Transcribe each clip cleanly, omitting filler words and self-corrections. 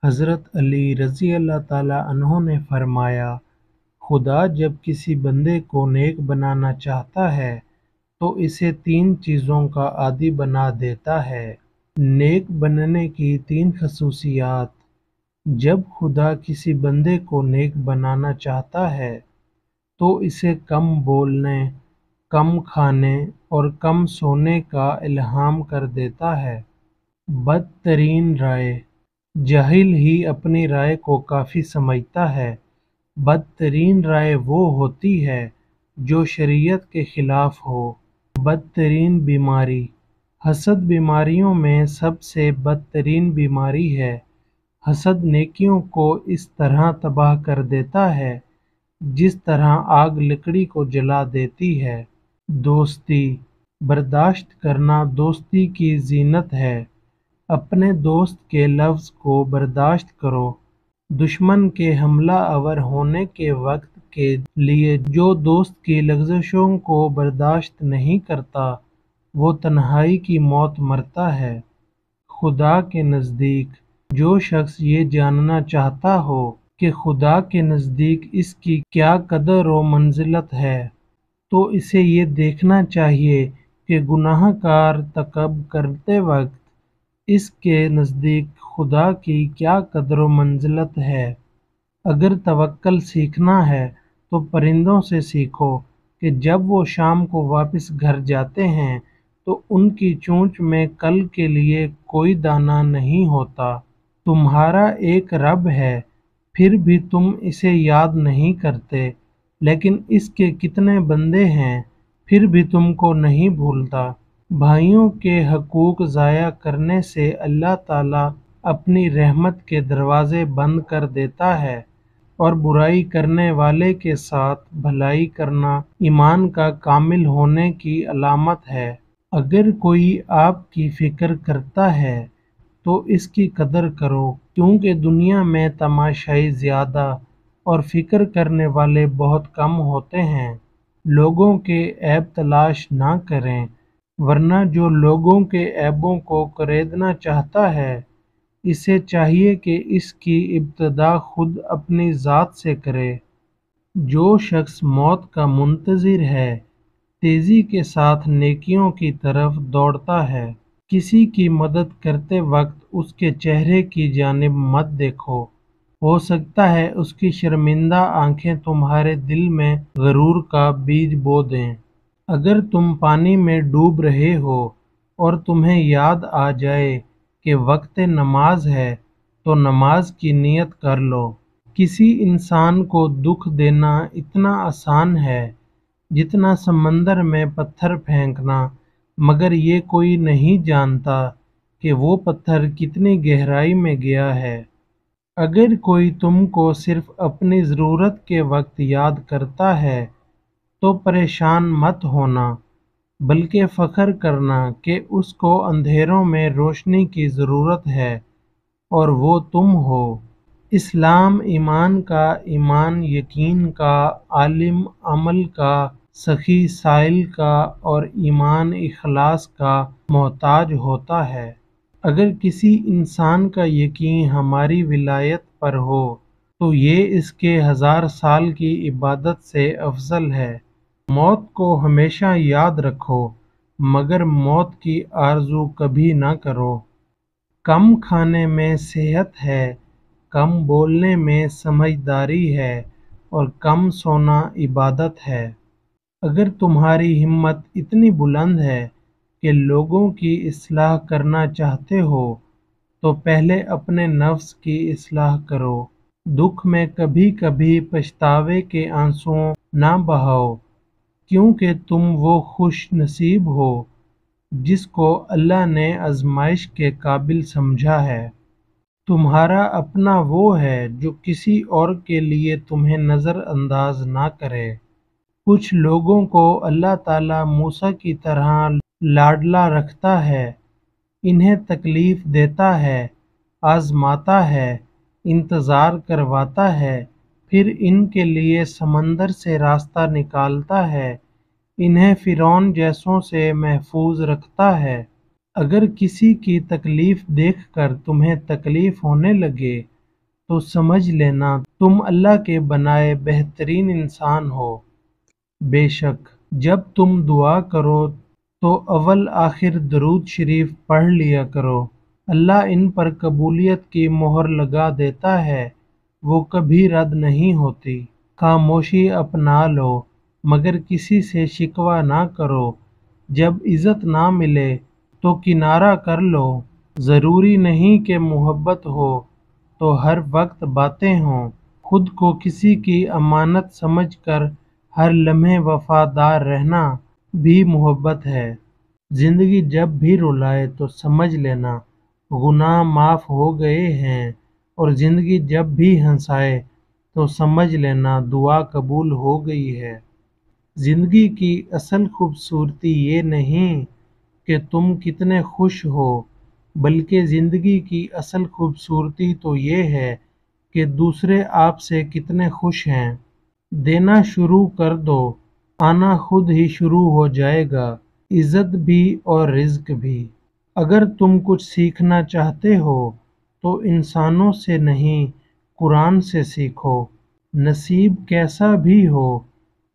حضرت علی رضی اللہ تعالیٰ عنہ نے فرمایا، خدا جب کسی بندے کو نیک بنانا چاہتا ہے تو اسے 3 چیزوں کا عادی بنا دیتا ہے۔ نیک بننے کی 3 خصوصیات۔ جب خدا کسی بندے کو نیک بنانا چاہتا ہے تو اسے کم بولنے، کم کھانے اور کم سونے کا الہام کر دیتا ہے۔ بدترین رائے۔ جاہل ہی اپنی رائے کو کافی سمجھتا ہے۔ بدترین رائے وہ ہوتی ہے جو شریعت کے خلاف ہو۔ بدترین بیماری۔ حسد بیماریوں میں سب سے بدترین بیماری ہے۔ حسد نیکیوں کو اس طرح تباہ کر دیتا ہے جس طرح آگ لکڑی کو جلا دیتی ہے۔ دوستی۔ برداشت کرنا دوستی کی زینت ہے۔ اپنے دوست کے لفظ کو برداشت کرو۔ دشمن کے حملہ آور ہونے کے وقت کے لیے جو دوست کی لغزشوں کو برداشت نہیں کرتا وہ تنہائی کی موت مرتا ہے۔ خدا کے نزدیک۔ جو شخص یہ جاننا چاہتا ہو کہ خدا کے نزدیک اس کی کیا قدر و منزلت ہے تو اسے یہ دیکھنا چاہیے کہ گناہ کا ارتکاب کرتے وقت اس کے نزدیک خدا کی کیا قدر و منزلت ہے۔ اگر توکل سیکھنا ہے تو پرندوں سے سیکھو کہ جب وہ شام کو واپس گھر جاتے ہیں تو ان کی چونچ میں کل کے لیے کوئی دانہ نہیں ہوتا۔ تمہارا ایک رب ہے پھر بھی تم اسے یاد نہیں کرتے، لیکن اس کے کتنے بندے ہیں پھر بھی تم کو نہیں بھولتا۔ بھائیوں کے حقوق ضائع کرنے سے اللہ تعالیٰ اپنی رحمت کے دروازے بند کر دیتا ہے، اور برائی کرنے والے کے ساتھ بھلائی کرنا ایمان کا کامل ہونے کی علامت ہے۔ اگر کوئی آپ کی فکر کرتا ہے تو اس کی قدر کرو، کیونکہ دنیا میں تماشائی زیادہ اور فکر کرنے والے بہت کم ہوتے ہیں۔ لوگوں کے عیب تلاش نہ کریں، ورنہ جو لوگوں کے عیبوں کو کریدنا چاہتا ہے اسے چاہیے کہ اس کی ابتدا خود اپنی ذات سے کرے۔ جو شخص موت کا منتظر ہے تیزی کے ساتھ نیکیوں کی طرف دوڑتا ہے۔ کسی کی مدد کرتے وقت اس کے چہرے کی جانب مت دیکھو، ہو سکتا ہے اس کی شرمندہ آنکھیں تمہارے دل میں غرور کا بیج بو دیں۔ اگر تم پانی میں ڈوب رہے ہو اور تمہیں یاد آ جائے کہ وقت نماز ہے تو نماز کی نیت کر لو۔ کسی انسان کو دکھ دینا اتنا آسان ہے جتنا سمندر میں پتھر پھینکنا، مگر یہ کوئی نہیں جانتا کہ وہ پتھر کتنی گہرائی میں گیا ہے۔ اگر کوئی تم کو صرف اپنی ضرورت کے وقت یاد کرتا ہے تو پریشان مت ہونا، بلکہ فخر کرنا کہ اس کو اندھیروں میں روشنی کی ضرورت ہے اور وہ تم ہو۔ اسلام ایمان کا، ایمان یقین کا، عالم عمل کا، سخی سائل کا اور ایمان اخلاص کا محتاج ہوتا ہے۔ اگر کسی انسان کا یقین ہماری ولایت پر ہو تو یہ اس کے 1000 سال کی عبادت سے افضل ہے۔ موت کو ہمیشہ یاد رکھو مگر موت کی آرزو کبھی نہ کرو۔ کم کھانے میں صحت ہے، کم بولنے میں سمجھداری ہے اور کم سونا عبادت ہے۔ اگر تمہاری ہمت اتنی بلند ہے کہ لوگوں کی اصلاح کرنا چاہتے ہو تو پہلے اپنے نفس کی اصلاح کرو۔ دکھ میں کبھی کبھی پچھتاوے کے آنسو نہ بہاؤ، کیونکہ تم وہ خوش نصیب ہو جس کو اللہ نے آزمائش کے قابل سمجھا ہے۔ تمہارا اپنا وہ ہے جو کسی اور کے لیے تمہیں نظر انداز نہ کرے۔ کچھ لوگوں کو اللہ تعالیٰ موسیٰ کی طرح لاڈلا رکھتا ہے، انہیں تکلیف دیتا ہے، آزماتا ہے، انتظار کرواتا ہے، پھر ان کے لیے سمندر سے راستہ نکالتا ہے، انہیں فرعون جیسوں سے محفوظ رکھتا ہے۔ اگر کسی کی تکلیف دیکھ کر تمہیں تکلیف ہونے لگے تو سمجھ لینا تم اللہ کے بنائے بہترین انسان ہو۔ بے شک جب تم دعا کرو تو اول آخر درود شریف پڑھ لیا کرو، اللہ ان پر قبولیت کی مہر لگا دیتا ہے، وہ کبھی رد نہیں ہوتی۔ خاموشی اپنا لو مگر کسی سے شکوہ نہ کرو، جب عزت نہ ملے تو کنارہ کر لو، ضروری نہیں کہ محبت ہو تو ہر وقت باتیں ہوں، خود کو کسی کی امانت سمجھ کر ہر لمحے وفادار رہنا بھی محبت ہے۔ زندگی جب بھی رلائے تو سمجھ لینا گناہ معاف ہو گئے ہیں، اور زندگی جب بھی ہنسائے تو سمجھ لینا دعا قبول ہو گئی ہے۔ زندگی کی اصل خوبصورتی یہ نہیں کہ تم کتنے خوش ہو، بلکہ زندگی کی اصل خوبصورتی تو یہ ہے کہ دوسرے آپ سے کتنے خوش ہیں۔ دینا شروع کر دو، آنا خود ہی شروع ہو جائے گا، عزت بھی اور رزق بھی۔ اگر تم کچھ سیکھنا چاہتے ہو تو انسانوں سے نہیں، قرآن سے سیکھو، نصیب کیسا بھی ہو۔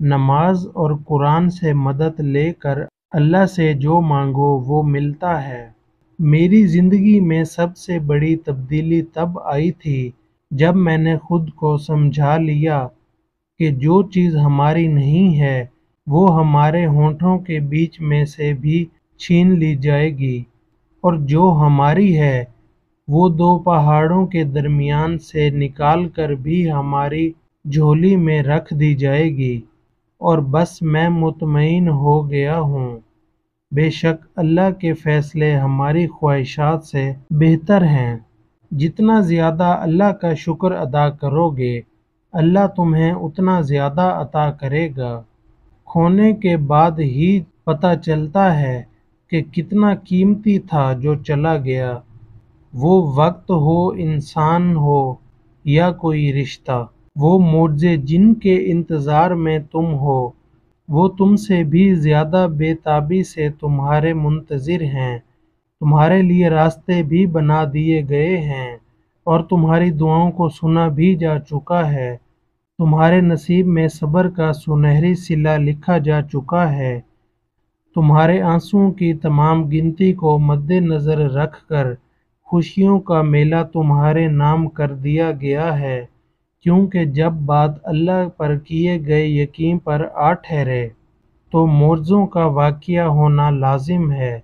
نماز اور قرآن سے مدد لے کر اللہ سے جو مانگو وہ ملتا ہے۔ میری زندگی میں سب سے بڑی تبدیلی تب آئی تھی جب میں نے خود کو سمجھا لیا کہ جو چیز ہماری نہیں ہے وہ ہمارے ہونٹوں کے بیچ میں سے بھی چھین لی جائے گی، اور جو ہماری ہے وہ دو پہاڑوں کے درمیان سے نکال کر بھی ہماری جھولی میں رکھ دی جائے گی، اور بس میں مطمئن ہو گیا ہوں۔ بے شک اللہ کے فیصلے ہماری خواہشات سے بہتر ہیں۔ جتنا زیادہ اللہ کا شکر ادا کرو گے اللہ تمہیں اتنا زیادہ عطا کرے گا۔ کھونے کے بعد ہی پتہ چلتا ہے کہ کتنا قیمتی تھا جو چلا گیا، وہ وقت ہو، انسان ہو یا کوئی رشتہ۔ وہ معجزے جن کے انتظار میں تم ہو وہ تم سے بھی زیادہ بے تابی سے تمہارے منتظر ہیں، تمہارے لیے راستے بھی بنا دیے گئے ہیں، اور تمہاری دعاؤں کو سنا بھی جا چکا ہے، تمہارے نصیب میں صبر کا سنہری صلہ لکھا جا چکا ہے، تمہارے آنسوؤں کی تمام گنتی کو مد نظر رکھ کر خوشیوں کا میلہ تمہارے نام کر دیا گیا ہے، کیونکہ جب بات اللہ پر کیے گئے یقین پر آ ٹھہرے تو معجزوں کا واقعہ ہونا لازم ہے۔